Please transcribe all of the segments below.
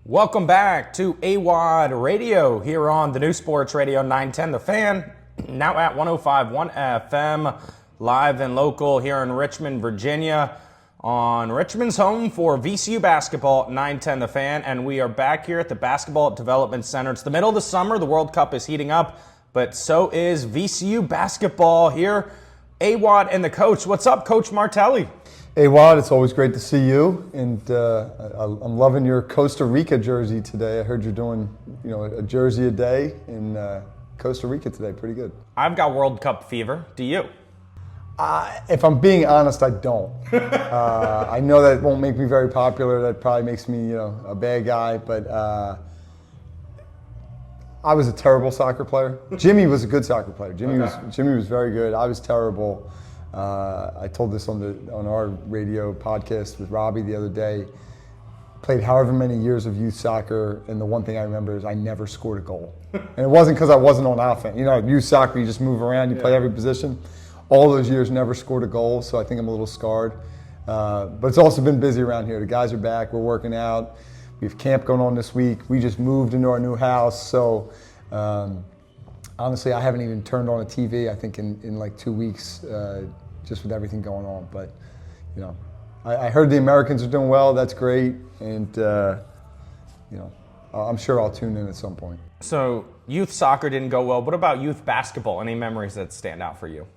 Welcome back to Awadd Radio here on the new Sports Radio 910 The Fan, now at 105.1 FM, live and local here in Richmond, Virginia, on Richmond's home for VCU basketball, 910 The Fan, and we are back here at the Basketball Development Center. It's the middle of the summer, the World Cup is heating up, but so is VCU basketball here. Awadd and the coach. What's up, Coach Martelli? Awadd, it's always great to see you, and I'm loving your Costa Rica jersey today. I heard you're doing, a jersey a day in Costa Rica today. Pretty good. I've got World Cup fever. Do you? If I'm being honest, I don't. I know that won't make me very popular. That probably makes me, a bad guy. But I was a terrible soccer player. Jimmy was a good soccer player. Jimmy was very good. I was terrible. I told this on our radio podcast with Robbie the other day. Played however many years of youth soccer, and the one thing I remember is I never scored a goal. And it wasn't because I wasn't on offense. Youth soccer, you just move around, you play every position. All those years, never scored a goal, so I think I'm a little scarred. But it's also been busy around here. The guys are back, we're working out. We have camp going on this week. We just moved into our new house, so honestly, I haven't even turned on a TV, I think, in like 2 weeks, just with everything going on. But, I heard the Americans are doing well. That's great. And, I'm sure I'll tune in at some point. So youth soccer didn't go well. What about youth basketball? Any memories that stand out for you?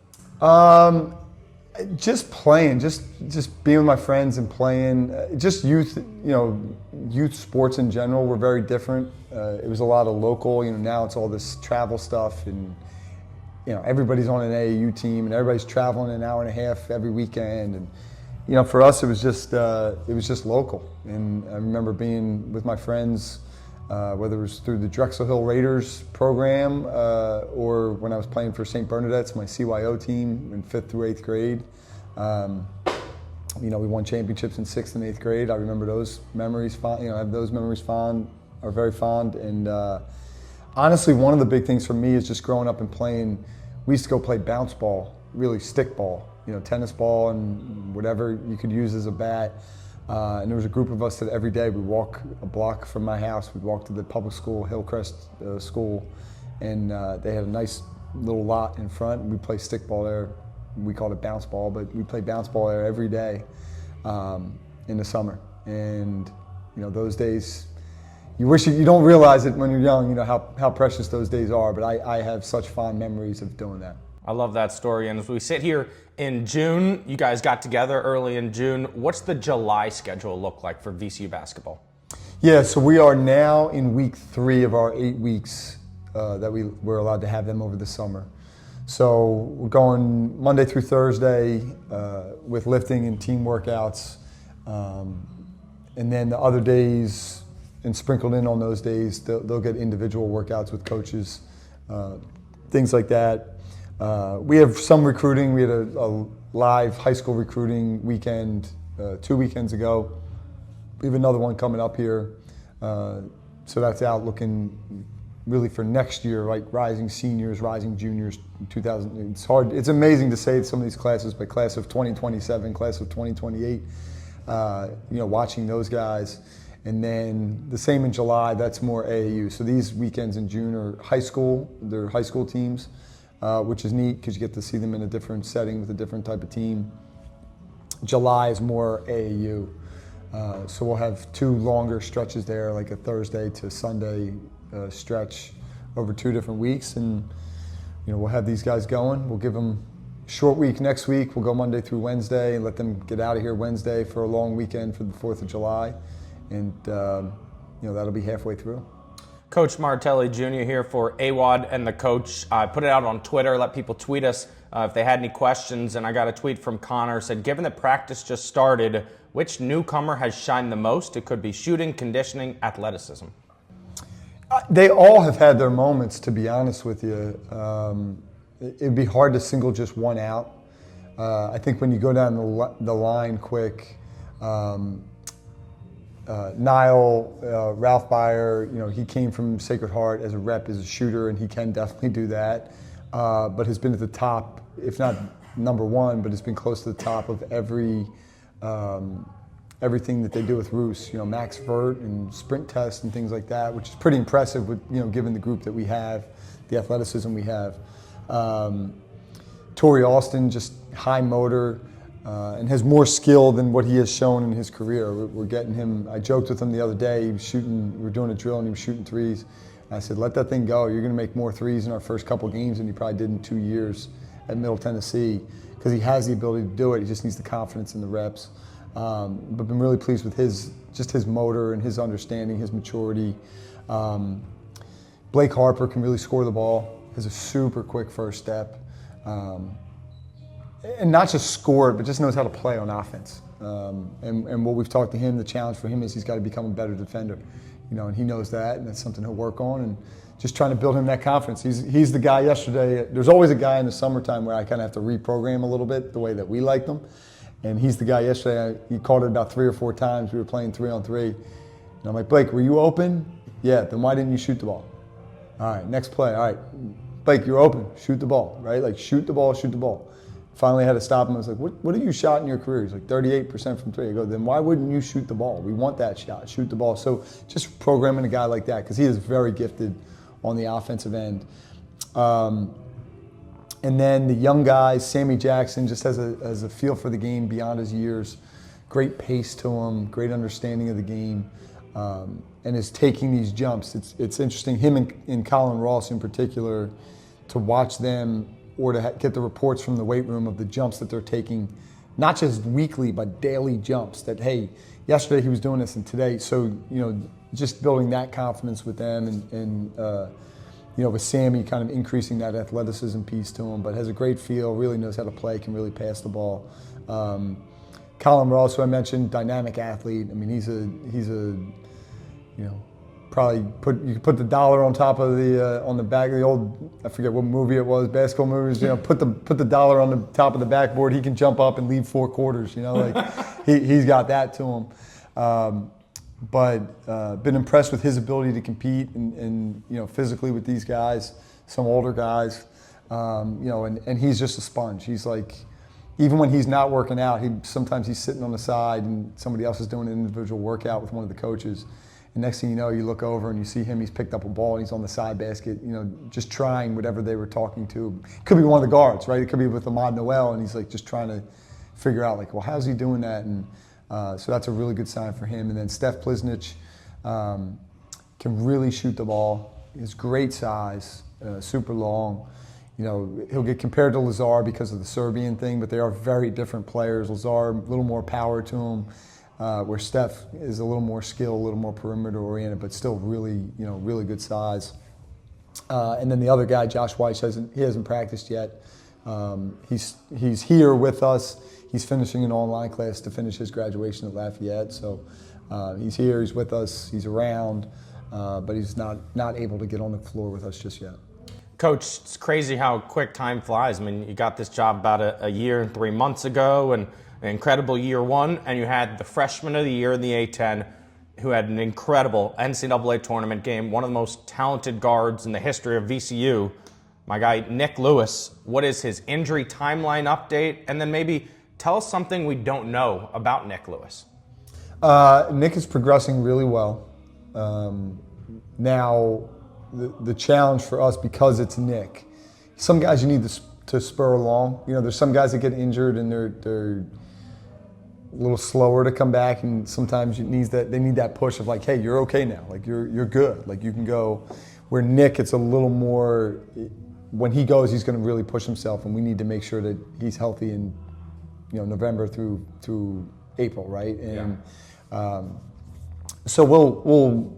Just playing, just being with my friends and playing. Just youth, youth sports in general were very different. It was a lot of local. Now it's all this travel stuff, and everybody's on an AAU team, and everybody's traveling an hour and a half every weekend. And for us, it was just local. And I remember being with my friends, whether it was through the Drexel Hill Raiders program or when I was playing for St. Bernadette's, my CYO team in 5th through 8th grade. We won championships in 6th and 8th grade. I remember those memories. I have those memories are very fond. And honestly, one of the big things for me is just growing up and playing. We used to go play bounce ball, really stick ball, tennis ball and whatever you could use as a bat. And there was a group of us that every day we'd walk a block from my house. We'd walk to the public school, Hillcrest School, and they had a nice little lot in front. We'd play stick ball there. We called it bounce ball, but we played bounce ball there every day in the summer. And those days, you don't realize it when you're young, how precious those days are. But I have such fond memories of doing that. I love that story. And as we sit here in June, you guys got together early in June. What's the July schedule look like for VCU basketball? Yeah, so we are now in week 3 of our 8 weeks that we're allowed to have them over the summer. So we're going Monday through Thursday with lifting and team workouts. And then the other days, and sprinkled in on those days, they'll get individual workouts with coaches, things like that. We have some recruiting. We had a live high school recruiting weekend 2 weekends ago. We have another one coming up here. So that's out looking really for next year, like rising seniors, rising juniors, 2000. It's hard. It's amazing to say some of these classes, but class of 2027, class of 2028, watching those guys. And then the same in July, that's more AAU. So these weekends in June are high school, they're high school teams. Which is neat because you get to see them in a different setting with a different type of team. July is more AAU. So we'll have 2 longer stretches there, like a Thursday to Sunday stretch over 2 different weeks. And we'll have these guys going. We'll give them a short week next week. We'll go Monday through Wednesday and let them get out of here Wednesday for a long weekend for the 4th of July. And that'll be halfway through. Coach Martelli Jr. here for Awadd and the coach. I put it out on Twitter, let people tweet us if they had any questions, and I got a tweet from Connor, said, given that practice just started, which newcomer has shined the most? It could be shooting, conditioning, athleticism. They all have had their moments, to be honest with you. It'd be hard to single just one out. I think when you go down the line quick, Niall, Ralph Byer, he came from Sacred Heart as a rep, as a shooter, and he can definitely do that. But has been at the top, if not number one, but has been close to the top of every everything that they do with Roos, max vert and sprint tests and things like that, which is pretty impressive with, given the group that we have, the athleticism we have. Torrey Austin, just high motor, and has more skill than what he has shown in his career. We're getting him, I joked with him the other day, he was shooting, we were doing a drill and he was shooting threes. And I said, let that thing go. You're gonna make more threes in our first couple games than you probably did in 2 years at Middle Tennessee, because he has the ability to do it. He just needs the confidence in the reps. But been really pleased with his motor and his understanding, his maturity. Blake Harper can really score the ball, has a super quick first step. And not just score it, but just knows how to play on offense. And what we've talked to him, the challenge for him is he's got to become a better defender. And he knows that, and that's something he'll work on. And just trying to build him that confidence. He's the guy yesterday. There's always a guy in the summertime where I kind of have to reprogram a little bit the way that we like them. And he's the guy yesterday. He called it about 3 or 4 times. We were playing 3-on-3. And I'm like, Blake, were you open? Yeah, then why didn't you shoot the ball? All right, next play. All right, Blake, you're open. Shoot the ball, right? Like, shoot the ball, shoot the ball. Finally had to stop him. I was like, what have you shot in your career? He's like, 38% from 3. I go, then why wouldn't you shoot the ball? We want that shot. Shoot the ball. So just programming a guy like that, because he is very gifted on the offensive end. And then the young guys, Sammy Jackson just has a feel for the game beyond his years. Great pace to him, great understanding of the game, and is taking these jumps. It's interesting, him and Colin Ross in particular, to watch them or to get the reports from the weight room of the jumps that they're taking, not just weekly, but daily jumps that, hey, yesterday he was doing this and today. So, just building that confidence with them and with Sammy kind of increasing that athleticism piece to him, but has a great feel, really knows how to play, can really pass the ball. Colin Ross, who I mentioned, dynamic athlete. I mean, he's a probably you could put the dollar on top of on the back of the old, I forget what movie it was, basketball movies. Put the dollar on the top of the backboard. He can jump up and lead 4 quarters. He's got that to him. But been impressed with his ability to compete and physically with these guys, some older guys, and he's just a sponge. He's like, even when he's not working out, sometimes he's sitting on the side and somebody else is doing an individual workout with one of the coaches. And next thing you know, you look over and you see him, he's picked up a ball and he's on the side basket, just trying whatever they were talking to. Could be one of the guards, right? It could be with Awadd Noel, and he's like just trying to figure out well, how's he doing that? And so that's a really good sign for him. And then Steph Pliznic can really shoot the ball. He has great size, super long. He'll get compared to Lazar because of the Serbian thing, but they are very different players. Lazar, a little more power to him, where Steph is a little more skill, a little more perimeter oriented, but still really, really good size. And then the other guy, Josh Weiss, he hasn't practiced yet. He's here with us. He's finishing an online class to finish his graduation at Lafayette. So he's here, he's with us, he's around, but he's not able to get on the floor with us just yet. Coach, it's crazy how quick time flies. I mean, you got this job about a year and 3 months ago, and an incredible year one, and you had the freshman of the year in the A-10 who had an incredible NCAA tournament game, one of the most talented guards in the history of VCU, my guy Nick Lewis. What is his injury timeline update? And then maybe tell us something we don't know about Nick Lewis. Nick is progressing really well. Now, the challenge for us, because it's Nick, some guys you need to spur along. There's some guys that get injured and they're a little slower to come back, and sometimes they need that push of hey, you're okay now, you're good, you can go. Where Nick, it's a little more, when he goes, he's going to really push himself, and we need to make sure that he's healthy in November through April, right? And so we'll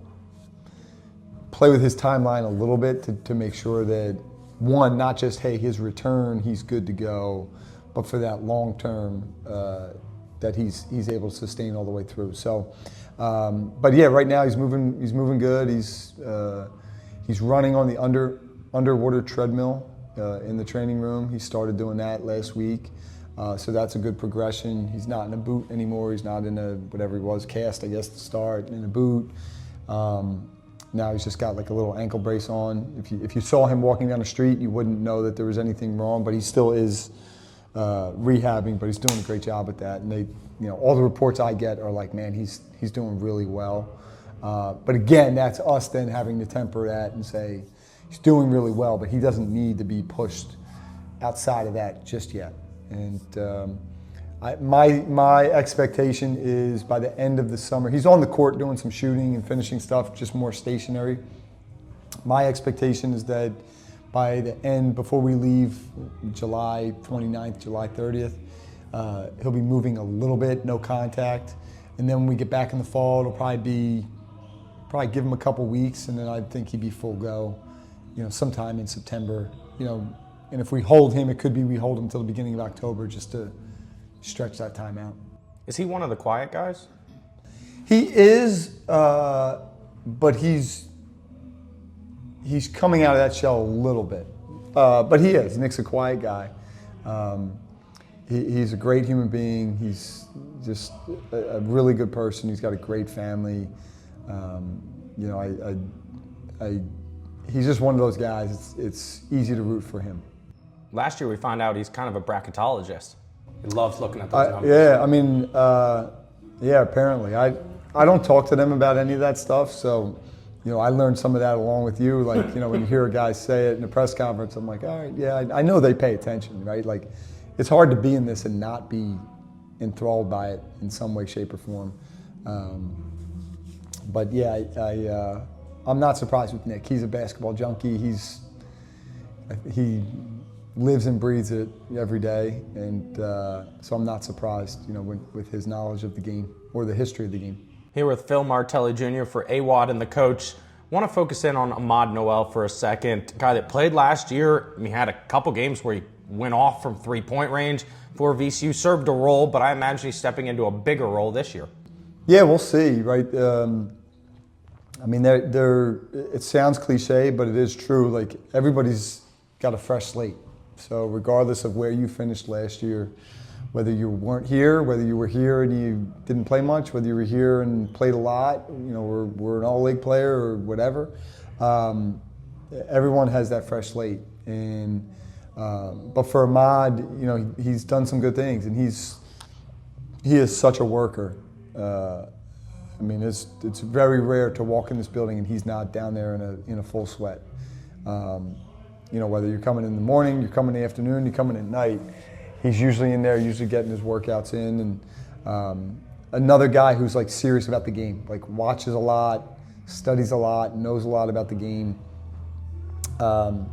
play with his timeline a little bit to make sure that, one, not just, hey, his return, he's good to go, but for that long term, that he's able to sustain all the way through. So, but yeah, right now he's moving good. He's running on the underwater treadmill in the training room. He started doing that last week. So that's a good progression. He's not in a boot anymore. He's not in a, whatever he was, cast, I guess, to start, in a boot. Now he's just got a little ankle brace on. If you saw him walking down the street, you wouldn't know that there was anything wrong, but he still is rehabbing, but he's doing a great job with that. And all the reports I get are like, man, he's doing really well. But again, that's us then having to temper that and say he's doing really well, but he doesn't need to be pushed outside of that just yet. And my expectation is by the end of the summer, he's on the court doing some shooting and finishing stuff, just more stationary. My expectation is that by the end, before we leave July 29th, July 30th, he'll be moving a little bit, no contact. And then when we get back in the fall, it'll probably give him a couple weeks, and then I think he'd be full go, sometime in September. And if we hold him, it could be we hold him until the beginning of October just to stretch that time out. Is he one of the quiet guys? He is, but he's coming out of that shell a little bit. But he is. Nick's a quiet guy. He's a great human being. He's just a really good person. He's got a great family. He's just one of those guys. It's easy to root for him. Last year we found out he's kind of a bracketologist. He loves looking at those numbers. Apparently. I don't talk to them about any of that stuff, so I learned some of that along with you. Like, when you hear a guy say it in a press conference, I'm like, all right, yeah, I know they pay attention, right? Like, it's hard to be in this and not be enthralled by it in some way, shape, or form. But yeah, I'm not surprised with Nick. He's a basketball junkie. He lives and breathes it every day, and so I'm not surprised, with his knowledge of the game or the history of the game. Here with Phil Martelli Jr. for Awadd and the coach. Want to focus in on Awadd Noel for a second. Guy that played last year. He had a couple games where he went off from three-point range for VCU, served a role, but I imagine he's stepping into a bigger role this year. Yeah, we'll see, right? It sounds cliche, but it is true. Like, everybody's got a fresh slate. So regardless of where you finished last year, whether you weren't here, whether you were here and you didn't play much, whether you were here and played a lot, were an all-league player or whatever, everyone has that fresh slate. And but for Awadd, he's done some good things, and he is such a worker. It's very rare to walk in this building and he's not down there in a full sweat. Whether you're coming in the morning, you're coming in the afternoon, you're coming at night, he's usually in there, usually getting his workouts in. And another guy who's like serious about the game, like watches a lot, studies a lot, knows a lot about the game. And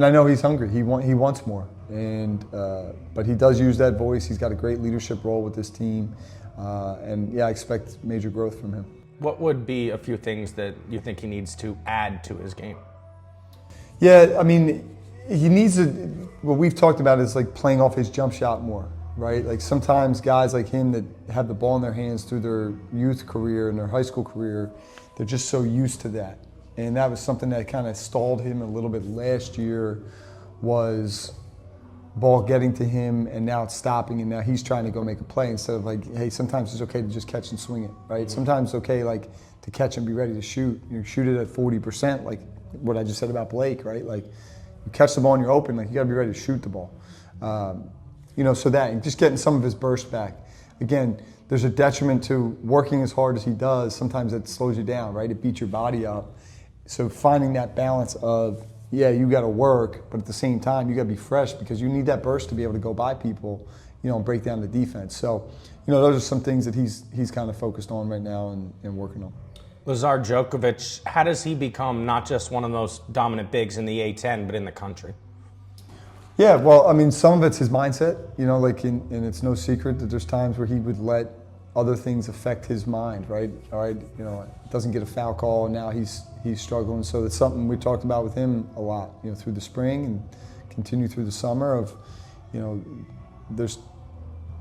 I know he's hungry. He wants more. But he does use that voice. He's got a great leadership role with this team. I expect major growth from him. What would be a few things that you think he needs to add to his game? Yeah, he needs to, what we've talked about is like playing off his jump shot more, right? Like sometimes guys like him that have the ball in their hands through their youth career and their high school career, they're just so used to that. And that was something that kind of stalled him a little bit last year, was ball getting to him and now it's stopping and now he's trying to go make a play instead of like, hey, sometimes it's okay to just catch and swing it, right? Mm-hmm. Sometimes it's okay like to catch and be ready to shoot. You shoot it at 40%, like what I just said about Blake, right? Like you catch the ball and you're open, like you gotta be ready to shoot the ball. So that, and just getting some of his burst back. Again, there's a detriment to working as hard as he does. Sometimes it slows you down, right? It beats your body up. So finding that balance of, yeah, you got to work, but at the same time, you got to be fresh because you need that burst to be able to go by people, and break down the defense. So, those are some things that he's kind of focused on right now and working on. Lazar Djokovic, how does he become not just one of those dominant bigs in the A10, but in the country? Yeah, well, some of it's his mindset, and it's no secret that there's times where he would let other things affect his mind, right? All right, doesn't get a foul call, and now he's struggling. So that's something we talked about with him a lot, through the spring and continue through the summer. Of, there's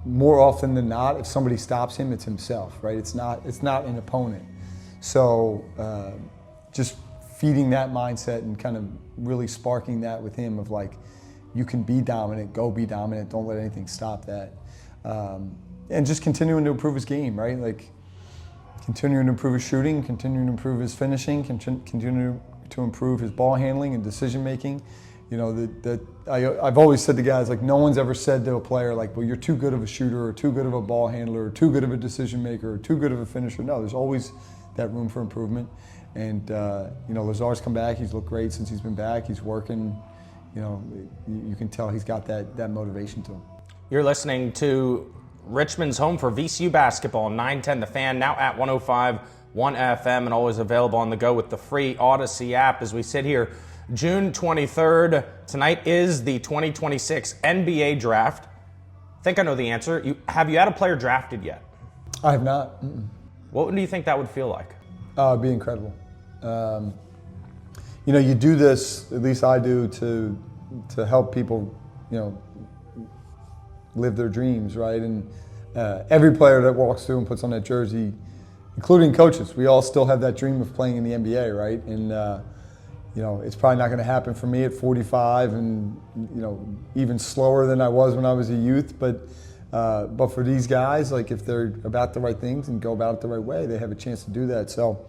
more often than not, if somebody stops him, it's himself, right? It's not an opponent. So just feeding that mindset and kind of really sparking that with him of like, you can be dominant, go be dominant, don't let anything stop that. And just continuing to improve his game, right? Like continuing to improve his shooting, continuing to improve his finishing, continue to improve his ball handling and decision making, I've always said to guys, like, no one's ever said to a player, like, well, you're too good of a shooter or too good of a ball handler or too good of a decision maker or too good of a finisher. No, there's always that room for improvement. And, Lazar's come back. He's looked great since he's been back. He's working. You can tell he's got that motivation to him. You're listening to Richmond's home for VCU basketball, 910 The Fan, now at 105.1 FM and always available on the go with the free Odyssey app. As we sit here, June 23rd, tonight is the 2026 NBA draft. I think I know the answer. Have you had a player drafted yet? I have not. What do you think that would feel like? It'd be incredible. You do this, at least I do, to help people, live their dreams, right? And every player that walks through and puts on that jersey, including coaches, we all still have that dream of playing in the NBA, right? And it's probably not going to happen for me at 45, and even slower than I was when I was a youth. But for these guys, like, if they're about the right things and go about it the right way, they have a chance to do that. So,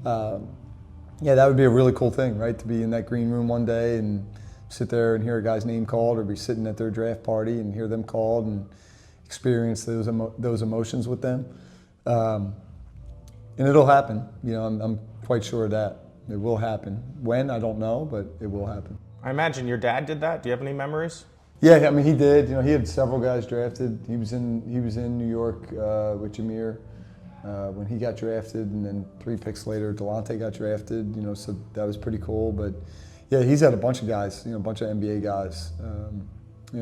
that would be a really cool thing, right? To be in that green room one day and sit there and hear a guy's name called, or be sitting at their draft party and hear them called and experience those emotions with them. And it'll happen. I'm quite sure of that. It will happen. When, I don't know, but it will happen. I imagine your dad did that. Do you have any memories? Yeah, I mean, he did. He had several guys drafted. He was in New York with Jameer when he got drafted, and then 3 picks later, Delonte got drafted. So that was pretty cool. But yeah, he's had a bunch of guys, a bunch of NBA guys,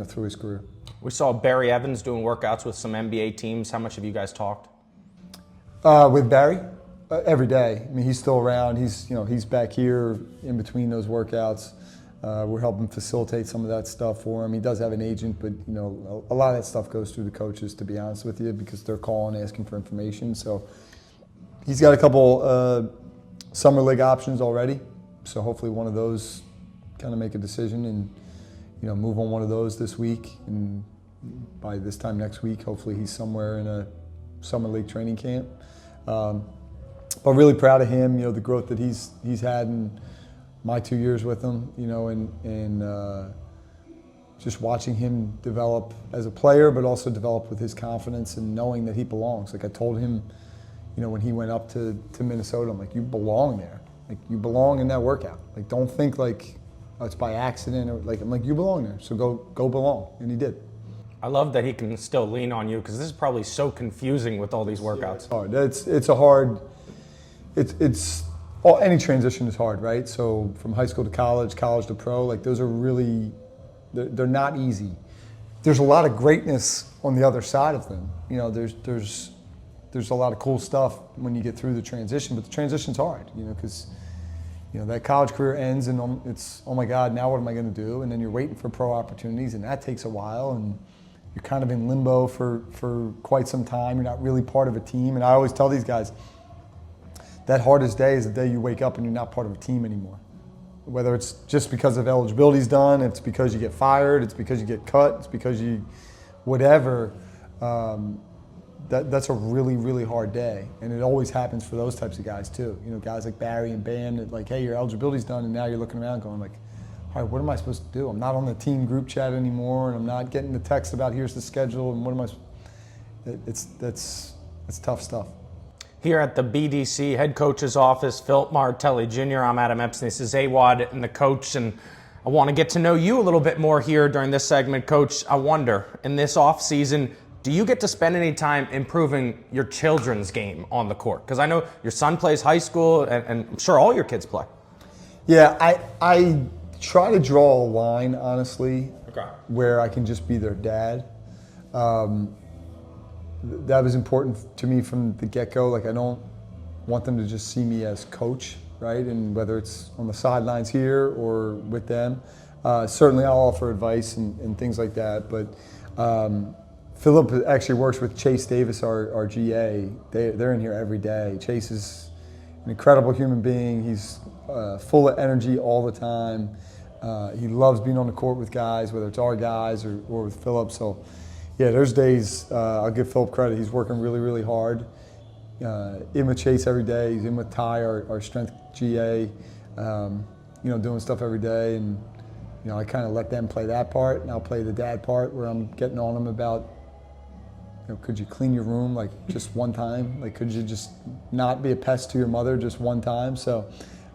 through his career. We saw Barry Evans doing workouts with some NBA teams. How much have you guys talked? With Barry? Every day. I mean, he's still around. He's back here in between those workouts. We're helping facilitate some of that stuff for him. He does have an agent, but a lot of that stuff goes through the coaches, to be honest with you, because they're calling, asking for information. So he's got a couple summer league options already. So hopefully one of those, kind of make a decision and move on one of those this week. And by this time next week, hopefully he's somewhere in a summer league training camp. But really proud of him, the growth that he's had in my 2 years with him, and just watching him develop as a player, but also develop with his confidence and knowing that he belongs. Like I told him, when he went up to Minnesota, I'm like, you belong there. Like, you belong in that workout. Like, don't think like, oh, it's by accident. Or I'm like, you belong there, so go belong. And he did. I love that he can still lean on you, because this is probably so confusing with all these workouts. It's hard. It's a hard. Any transition is hard, right? So from high school to college to pro, like, those are really, they're not easy. There's a lot of greatness on the other side of them. There's a lot of cool stuff when you get through the transition, but the transition's hard, because that college career ends and it's, oh my God, now what am I going to do? And then you're waiting for pro opportunities, and that takes a while, and you're kind of in limbo for quite some time. You're not really part of a team. And I always tell these guys, that hardest day is the day you wake up and you're not part of a team anymore. Whether it's just because of eligibility's done, it's because you get fired, it's because you get cut, it's because you, whatever, that's a really, really hard day. And it always happens for those types of guys too. Guys like Barry and Bam, that, like, hey, your eligibility's done, and now you're looking around going like, all right, what am I supposed to do? I'm not on the team group chat anymore, and I'm not getting the text about here's the schedule, and what am I, that's tough stuff. Here at the BDC head coach's office, Phil Martelli Jr., I'm Adam Epstein. This is Awadd and the coach, and I want to get to know you a little bit more here during this segment. Coach, I wonder, in this off season, do you get to spend any time improving your children's game on the court? Because I know your son plays high school, and I'm sure all your kids play. Yeah, I try to draw a line, honestly, where I can just be their dad. That was important to me from the get-go. Like, I don't want them to just see me as coach, right? And whether it's on the sidelines here or with them, certainly I'll offer advice and things like that. But Philip actually works with Chase Davis, our GA. They're in here every day. Chase is an incredible human being. He's full of energy all the time. He loves being on the court with guys, whether it's our guys or with Philip. So, yeah, there's days, I'll give Philip credit. He's working really, really hard. In with Chase every day. He's in with Ty, our strength GA, doing stuff every day. And I kind of let them play that part, and I'll play the dad part where I'm getting on them about, could you clean your room like just one time? Like, could you just not be a pest to your mother just one time? So,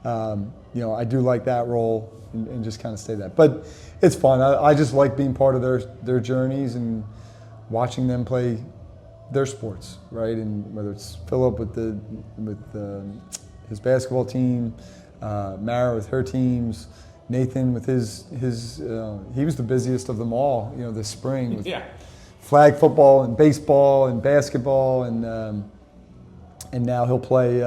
I do like that role and just kind of stay that. But it's fun. I just like being part of their journeys and watching them play their sports, right? And whether it's Philip with his basketball team, Mara with her teams, Nathan with his he was the busiest of them all, this spring with flag football and baseball and basketball, and now he'll play.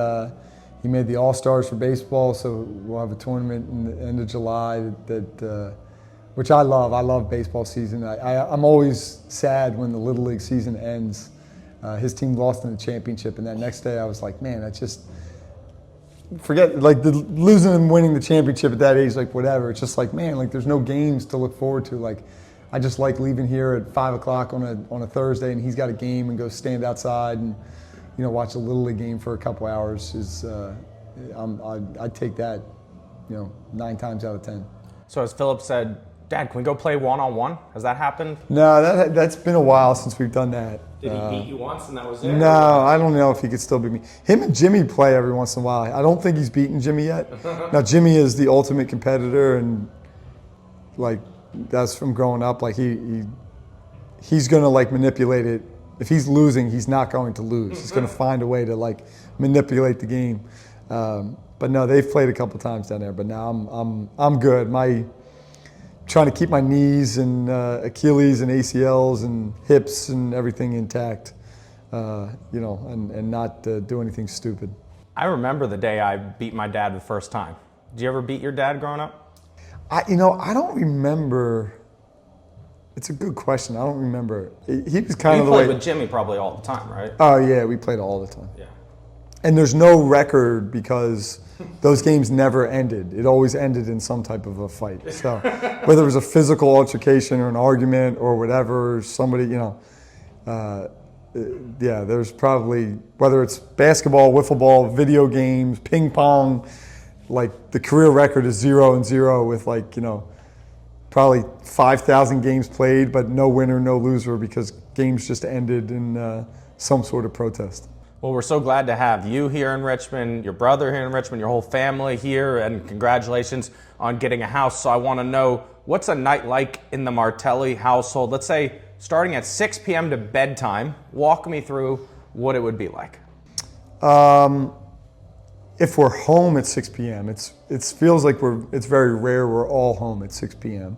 He made the All-Stars for baseball, so we'll have a tournament in the end of July which I love. I love baseball season. I'm always sad when the Little League season ends. His team lost in the championship, and that next day I was like, man, that's just forget like the losing and winning the championship at that age, like whatever. It's just like, man, like there's no games to look forward to. Like I just like leaving here at 5 o'clock on a Thursday, and he's got a game, and go stand outside and watch a Little League game for a couple hours. I'd take that 9 times out of 10. So as Philip said, Dad, can we go play one-on-one? Has that happened? No, that's been a while since we've done that. Did he beat you once and that was it? No, I don't know if he could still beat me. Him and Jimmy play every once in a while. I don't think he's beaten Jimmy yet. Now, Jimmy is the ultimate competitor, and like that's from growing up. Like he's going to like manipulate it. If he's losing, he's not going to lose. He's going to find a way to like manipulate the game. But no, they've played a couple times down there. But now I'm good. Trying to keep my knees and Achilles and ACLs and hips and everything intact, and not do anything stupid. I remember the day I beat my dad the first time. Did you ever beat your dad growing up? I don't remember. It's a good question. I don't remember. He was kind of the way. You played with Jimmy probably all the time, right? Oh yeah, we played all the time. Yeah. And there's no record because those games never ended. It always ended in some type of a fight. So whether it was a physical altercation or an argument or whatever, somebody, there's probably, whether it's basketball, wiffle ball, video games, ping pong, like the career record is 0-0 with probably 5,000 games played, but no winner, no loser because games just ended in some sort of protest. Well, we're so glad to have you here in Richmond, your brother here in Richmond, your whole family here, and congratulations on getting a house. So I want to know, what's a night like in the Martelli household? Let's say starting at 6 p.m. to bedtime. Walk me through what it would be like. If we're home at 6 p.m., it feels like it's very rare we're all home at 6 p.m.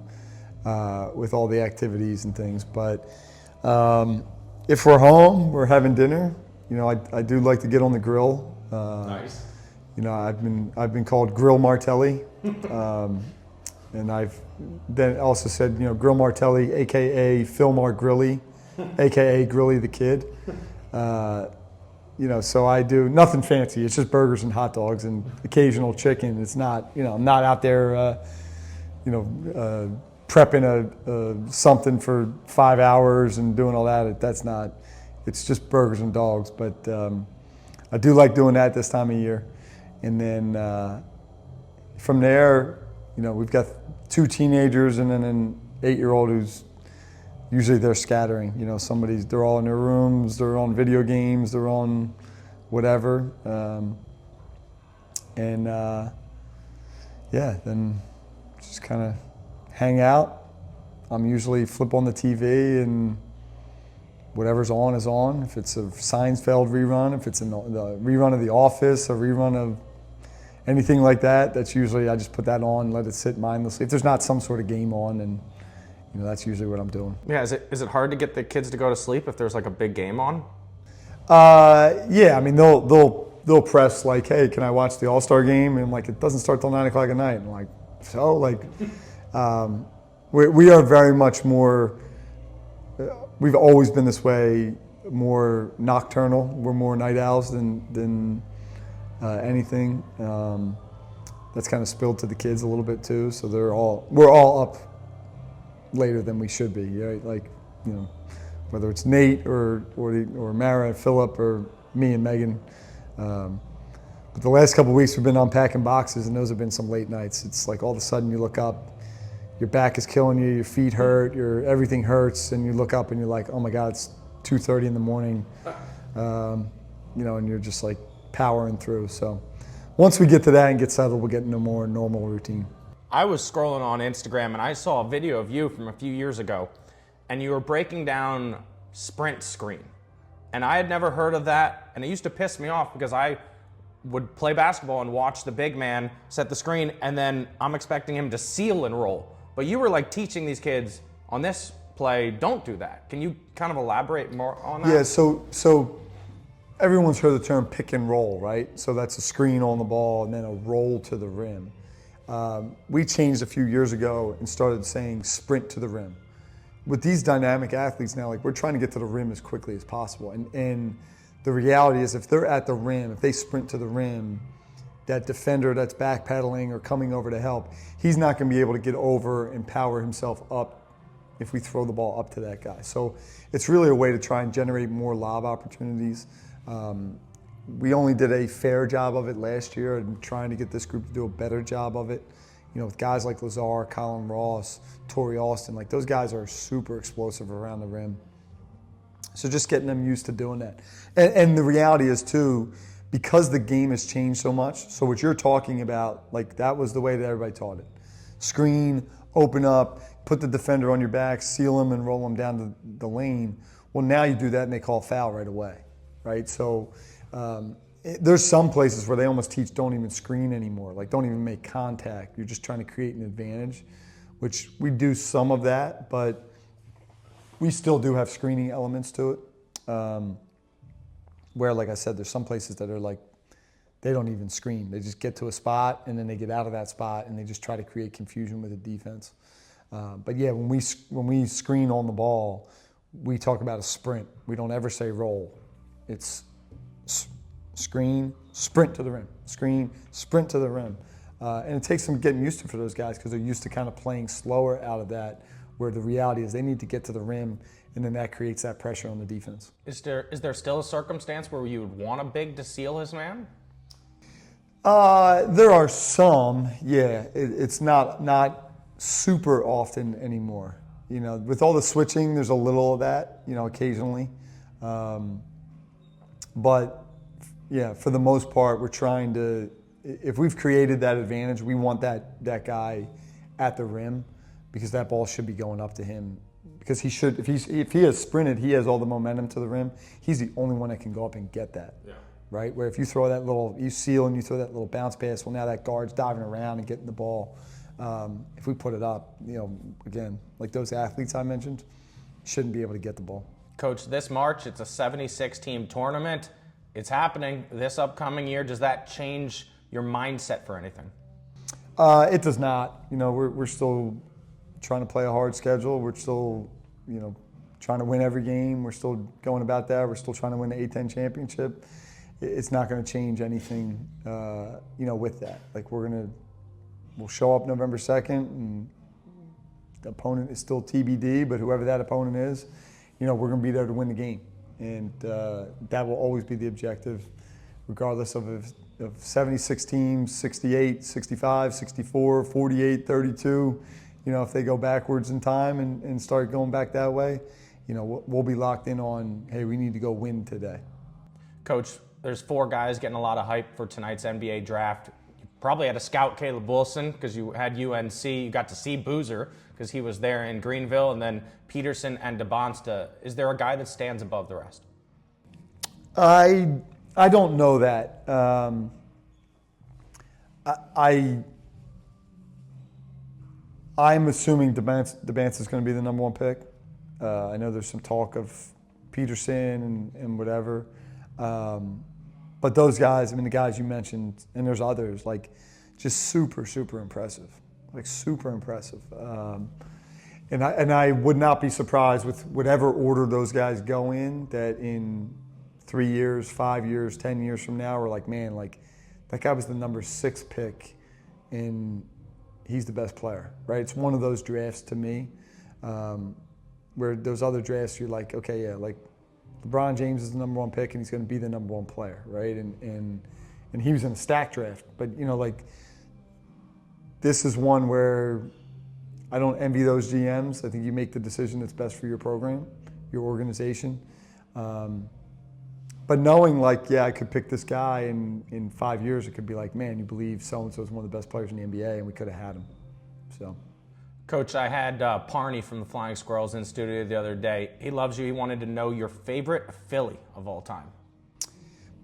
With all the activities and things. But if we're home, we're having dinner. I do like to get on the grill. Nice. I've been called Grill Martelli, and I've then also said Grill Martelli, aka Phil Grilly, aka Grilly the Kid. So I do nothing fancy. It's just burgers and hot dogs and occasional chicken. It's not I'm not out there prepping something for 5 hours and doing all that. That's not. It's just burgers and dogs, but I do like doing that this time of year. And then from there, we've got 2 teenagers and then an 8-year-old who's usually they're scattering. They're all in their rooms, they're on video games, they're on whatever. Then just kind of hang out. I'm usually flip on the TV and whatever's on is on. If it's a Seinfeld rerun, if it's the rerun of The Office, a rerun of anything like that, that's usually, I just put that on, let it sit mindlessly. If there's not some sort of game on, and that's usually what I'm doing. Yeah, is it hard to get the kids to go to sleep if there's like a big game on? Yeah, I mean they'll press like, hey, can I watch the All-Star game? And I'm like, it doesn't start till 9 o'clock at night. And I'm like, so we are very much more. We've always been this way, more nocturnal. We're more night owls than anything. That's kind of spilled to the kids a little bit too. So we're all up later than we should be, right? Whether it's Nate or Mara, Philip, or me and Megan. But the last couple of weeks we've been unpacking boxes, and those have been some late nights. It's like all of a sudden you look up, your back is killing you, your feet hurt, everything hurts, and you look up and you're like, oh my God, it's 2:30 in the morning, and you're just like powering through. So once we get to that and get settled, we'll get into a more normal routine. I was scrolling on Instagram and I saw a video of you from a few years ago, and you were breaking down sprint screen. And I had never heard of that, and it used to piss me off because I would play basketball and watch the big man set the screen, and then I'm expecting him to seal and roll. But you were like teaching these kids on this play, don't do that. Can you kind of elaborate more on that? Yeah, so everyone's heard the term pick and roll, right? So that's a screen on the ball and then a roll to the rim. We changed a few years ago and started saying sprint to the rim. With these dynamic athletes now, like we're trying to get to the rim as quickly as possible. And the reality is if they're at the rim, if they sprint to the rim, that defender that's backpedaling or coming over to help, he's not going to be able to get over and power himself up if we throw the ball up to that guy. So it's really a way to try and generate more lob opportunities. We only did a fair job of it last year, and trying to get this group to do a better job of it. With guys like Lazar, Colin Ross, Torrey Austin, like those guys are super explosive around the rim. So just getting them used to doing that. And the reality is too, because the game has changed so much, so what you're talking about, like that was the way that everybody taught it. Screen, open up, put the defender on your back, seal him and roll him down the lane. Well, now you do that and they call foul right away, right? So there's some places where they almost teach don't even screen anymore, like don't even make contact. You're just trying to create an advantage, which we do some of that, but we still do have screening elements to it. Where, like I said, there's some places that are like, they don't even screen. They just get to a spot and then they get out of that spot and they just try to create confusion with the defense. But yeah, when we screen on the ball, we talk about a sprint. We don't ever say roll. It's screen, sprint to the rim. Screen, sprint to the rim. And it takes some getting used to for those guys because they're used to kind of playing slower out of that, where the reality is they need to get to the rim, and then that creates that pressure on the defense. Is there still a circumstance where you would want a big to seal his man? There are some, yeah. It's not super often anymore. With all the switching, there's a little of that, occasionally. But yeah, for the most part, we're trying to, if we've created that advantage, we want that guy at the rim, because that ball should be going up to him. Because he should, if he has sprinted, he has all the momentum to the rim. He's the only one that can go up and get that. Yeah. Right? Where if you throw you seal and you throw that little bounce pass, well, now that guard's diving around and getting the ball. If we put it up, again, like those athletes I mentioned, shouldn't be able to get the ball. Coach, this March, it's a 76-team tournament. It's happening this upcoming year. Does that change your mindset for anything? It does not. We're still trying to play a hard schedule. We're still, trying to win every game. We're still going about that. We're still trying to win the A-10 championship. It's not going to change anything, with that. Like we'll show up November 2nd, and the opponent is still TBD, but whoever that opponent is, we're going to be there to win the game. And that will always be the objective, regardless of 76 teams, 68, 65, 64, 48, 32. If they go backwards in time and start going back that way, we'll be locked in on, hey, we need to go win today. Coach, there's 4 guys getting a lot of hype for tonight's NBA draft. You probably had to scout Caleb Wilson because you had UNC. You got to see Boozer because he was there in Greenville, and then Peterson and DeBonsta. Is there a guy that stands above the rest? I don't know that. I'm assuming DeBantis is going to be the number 1 pick. I know there's some talk of Peterson and whatever. But those guys, the guys you mentioned, and there's others, like just super, super impressive. Like super impressive. And I would not be surprised with whatever order those guys go in, that in 3 years, 5 years, 10 years from now, we're like, man, like that guy was the number 6 pick and he's the best player, right? It's one of those drafts to me where those other drafts you're like, okay, yeah, like LeBron James is the number 1 pick and he's going to be the number 1 player, right? And he was in a stack draft, but like this is one where I don't envy those GMs. I think you make the decision that's best for your program, your organization. But knowing like, yeah, I could pick this guy and in 5 years it could be like, man, you believe so-and-so is one of the best players in the NBA and we could have had him. So, Coach, I had Parney from the Flying Squirrels in studio the other day. He loves you. He wanted to know your favorite Philly of all time.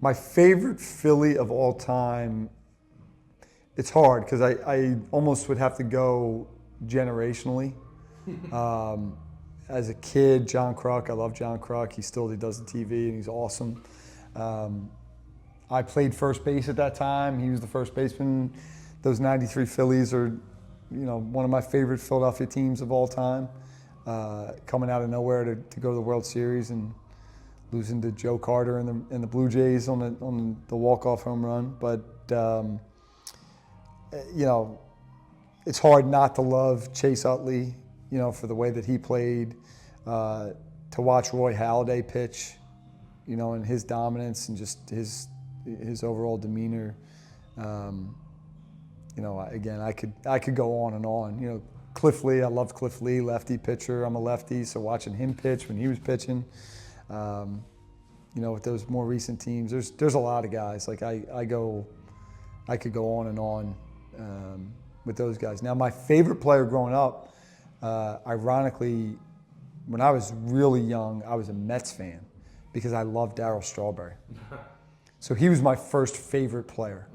My favorite Philly of all time, it's hard because I almost would have to go generationally. As a kid, John Kruk, I love John Kruk. He does the TV and he's awesome. I played first base at that time. He was the first baseman. Those 93 Phillies are, one of my favorite Philadelphia teams of all time. Coming out of nowhere to go to the World Series and losing to Joe Carter and the Blue Jays on the walk-off home run. But, it's hard not to love Chase Utley, for the way that he played, to watch Roy Halladay pitch, and his dominance and just his overall demeanor. Again, I could go on and on. Cliff Lee, I loved Cliff Lee, lefty pitcher. I'm a lefty, so watching him pitch when he was pitching, with those more recent teams, there's a lot of guys. Like I could go on and on with those guys. Now, my favorite player growing up, ironically, when I was really young, I was a Mets fan because I loved Darryl Strawberry. So he was my first favorite player.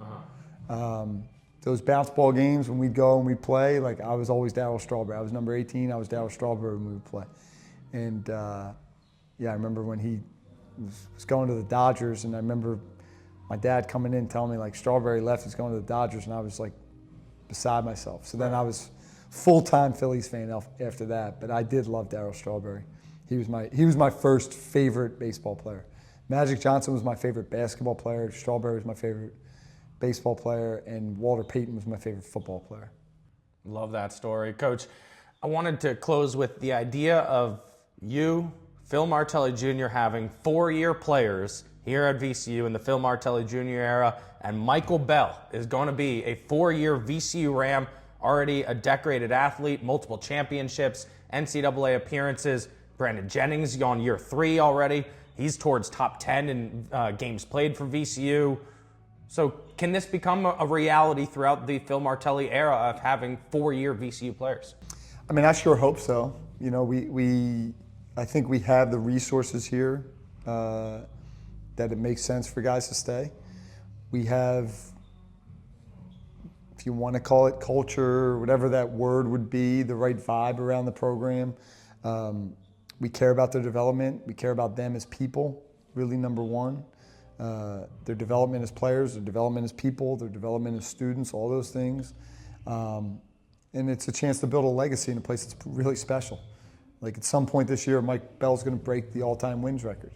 Those bounce ball games when we'd go and we'd play, like I was always Darryl Strawberry. I was number 18, I was Darryl Strawberry when we would play. And I remember when he was going to the Dodgers, and I remember my dad coming in telling me like Strawberry left, he's going to the Dodgers, and I was like beside myself. So then I was full-time Phillies fan after that, but I did love Darryl Strawberry. He was my first favorite baseball player. Magic Johnson was my favorite basketball player. Strawberry was my favorite baseball player, and Walter Payton was my favorite football player. Love that story. Coach, I wanted to close with the idea of you, Phil Martelli Jr. having 4-year players here at VCU in the Phil Martelli Jr. era, and Michael Bell is going to be a 4-year VCU Ram, already a decorated athlete, multiple championships, NCAA appearances. Brandon Jennings on year 3 already. He's towards top 10 in games played for VCU. So can this become a reality throughout the Phil Martelli era of having 4-year VCU players? I mean, I sure hope so. I think we have the resources here that it makes sense for guys to stay. We have, if you want to call it culture, whatever that word would be, the right vibe around the program. We care about their development. We care about them as people, really number one. Their development as players, their development as people, their development as students, all those things. And it's a chance to build a legacy in a place that's really special. Like at some point this year, Mike Bell's going to break the all-time wins record.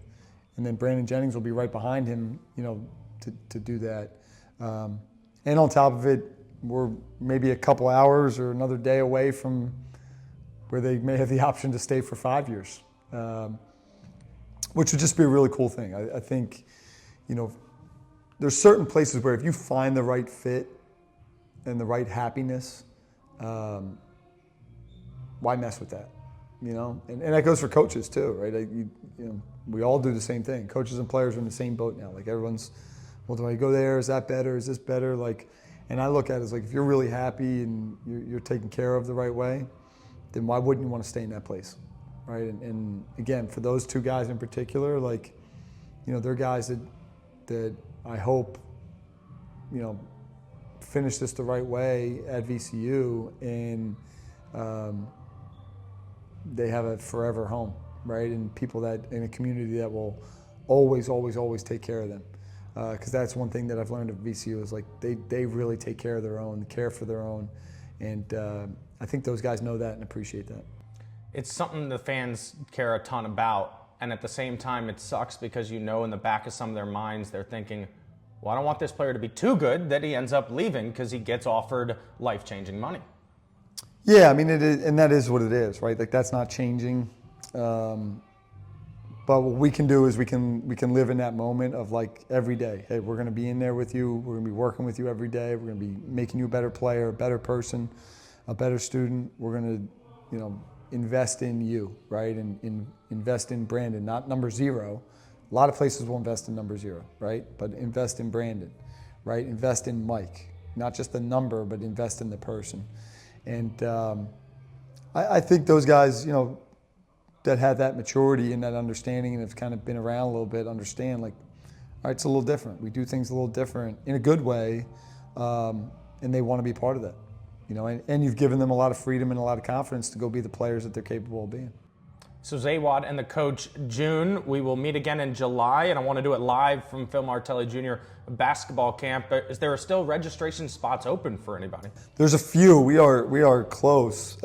And then Brandon Jennings will be right behind him, to do that. And on top of it, we're maybe a couple hours or another day away from where they may have the option to stay for 5 years, which would just be a really cool thing. I think, there's certain places where if you find the right fit and the right happiness, why mess with that? And that goes for coaches too, right? We all do the same thing. Coaches and players are in the same boat now. Like everyone's, well, do I go there? Is that better? Is this better? And I look at it as like, if you're really happy and you're taken care of the right way, then why wouldn't you want to stay in that place, right? And again, for those two guys in particular, they're guys that I hope, finish this the right way at VCU and they have a forever home, right? And people that in a community that will always, always, always take care of them. Because that's one thing that I've learned at VCU is they really take care of their own, care for their own. And I think those guys know that and appreciate that. It's something the fans care a ton about. And at the same time, it sucks because in the back of some of their minds, they're thinking, well, I don't want this player to be too good that he ends up leaving because he gets offered life-changing money. Yeah, I mean, it is, and that is what it is, right? That's not changing. But what we can do is we can live in that moment of every day. Hey, we're going to be in there with you. We're going to be working with you every day. We're going to be making you a better player, a better person, a better student. We're going to invest in you, right? And invest in Brandon, not number 0. A lot of places will invest in number 0, right? But invest in Brandon, right? Invest in Mike, not just the number, but invest in the person. And I think those guys, that have that maturity and that understanding and have kind of been around a little bit, understand like, all right, it's a little different. We do things a little different in a good way, and they want to be part of that. And you've given them a lot of freedom and a lot of confidence to go be the players that they're capable of being. So Awadd and the coach, June. We will meet again in July, and I want to do it live from Phil Martelli Jr. basketball camp. Is there still registration spots open for anybody? There's a few. We are close.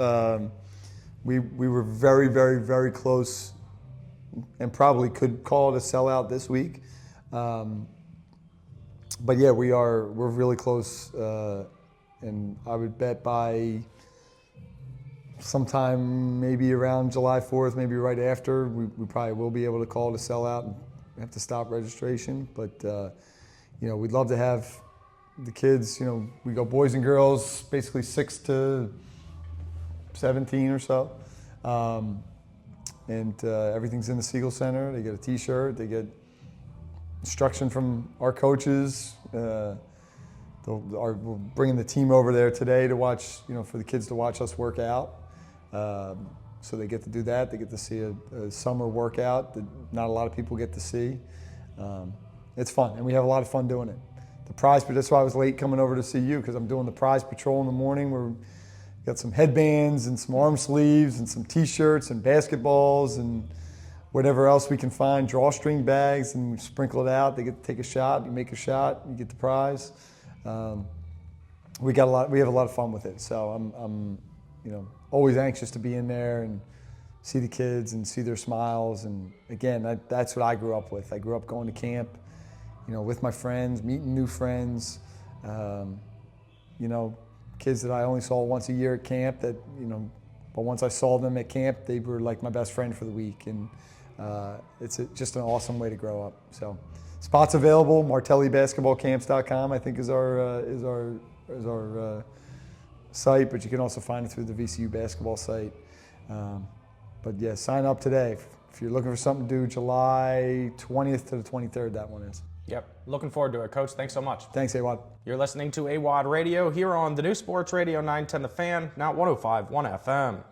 We were very, very, very close, and probably could call it a sellout this week. But yeah, we're really close, and I would bet by sometime maybe around July 4th, maybe right after, we probably will be able to call it a sellout and have to stop registration. But we'd love to have the kids. We go boys and girls, basically 6 to 17 or so, and everything's in the Siegel Center. They get a T-shirt. They get instruction from our coaches. We're bringing the team over there today to watch, for the kids to watch us work out. So they get to do that. They get to see a summer workout that not a lot of people get to see. It's fun, and we have a lot of fun doing it. That's why I was late coming over to see you, because I'm doing the prize patrol in the morning. We're got some headbands and some arm sleeves and some T-shirts and basketballs and whatever else we can find, drawstring bags, and we sprinkle it out. They get to take a shot. You make a shot, you get the prize. We have a lot of fun with it. So I'm always anxious to be in there and see the kids and see their smiles. And again, that's what I grew up with. I grew up going to camp, with my friends, meeting new friends. Kids that I only saw once a year at camp but once I saw them at camp, they were like my best friend for the week. And it's just an awesome way to grow up. So spots available, martellibasketballcamps.com, I think is our site, but you can also find it through the VCU basketball site. But yeah, sign up today. If you're looking for something to do, July 20th to the 23rd, that one is. Yep. Looking forward to it, Coach. Thanks so much. Thanks, Awadd. You're listening to Awadd Radio here on the new Sports Radio 910 The Fan, now 105.1 FM.